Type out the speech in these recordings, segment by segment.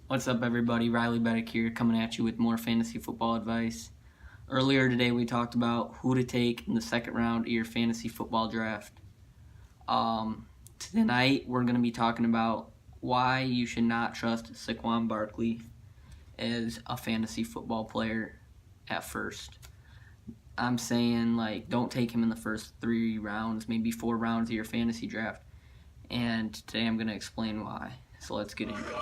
What's up, everybody? Riley Beddick here, coming at you with more fantasy football advice. Earlier today, we talked about who to take in the second round of your fantasy football draft. Tonight, we're going to be talking about why you should not trust Saquon Barkley as a fantasy football player at first. I'm saying, don't take him in the first 3 rounds, maybe 4 rounds of your fantasy draft. And today, I'm going to explain why. So let's get into it.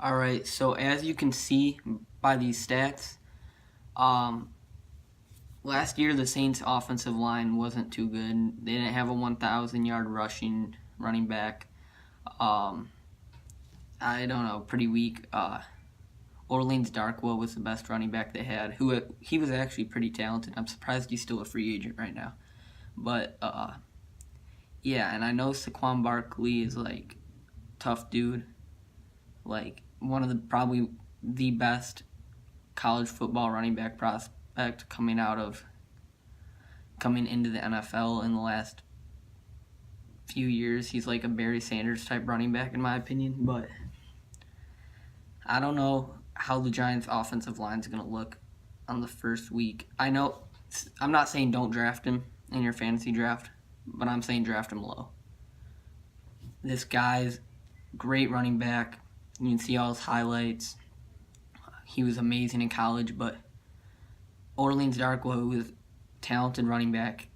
Alright, so as you can see by these stats, last year the Saints' offensive line wasn't too good. They didn't have a 1,000-yard rushing running back. I don't know, pretty weak. Orleans Darkwa was the best running back they had. He was actually pretty talented. I'm surprised he's still a free agent right now. But yeah, and I know Saquon Barkley is tough dude, one of the probably the best college football running back prospect coming into the NFL in the last few years. He's like a Barry Sanders type running back in my opinion, but I don't know how the Giants' offensive line is going to look on the first week. I'm not saying don't draft him in your fantasy draft, but I'm saying draft him low. This guy's great running back. You can see all his highlights. He was amazing in college, but Orleans Darkwa, who was a talented running back,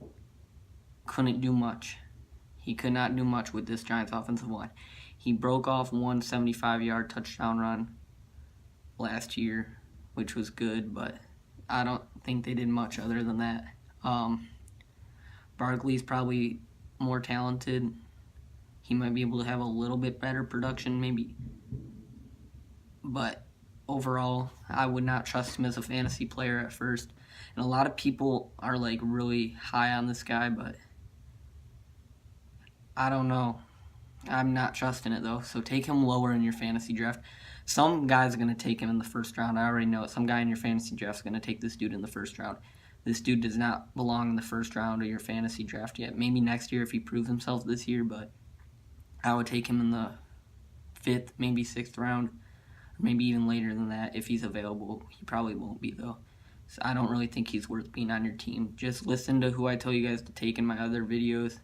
couldn't do much. He could not do much with this Giants offensive line. He broke off one 75-yard touchdown run last year, which was good, but I don't think they did much other than that. Barkley's probably more talented. He might be able to have a little bit better production, maybe. But overall, I would not trust him as a fantasy player at first. And a lot of people are really high on this guy, but I don't know. I'm not trusting it though. So take him lower in your fantasy draft. Some guy's going to take him in the first round. I already know it. Some guy in your fantasy draft is going to take this dude in the first round. This dude does not belong in the first round of your fantasy draft yet. Maybe next year if he proves himself this year, but I would take him in the 5th, maybe 6th round. Maybe even later than that if he's available. He probably won't be though. So I don't really think he's worth being on your team. Just listen to who I tell you guys to take in my other videos.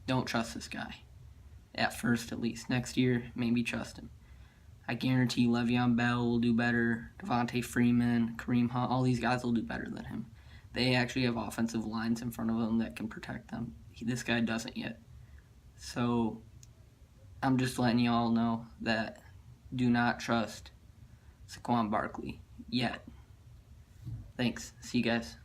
Don't trust this guy. At first, at least. Next year, maybe trust him. I guarantee Le'Veon Bell will do better. Devontae Freeman, Kareem Hunt, all these guys will do better than him. They actually have offensive lines in front of them that can protect them. This guy doesn't yet. So I'm just letting you all know that do not trust Saquon Barkley yet. Thanks. See you guys.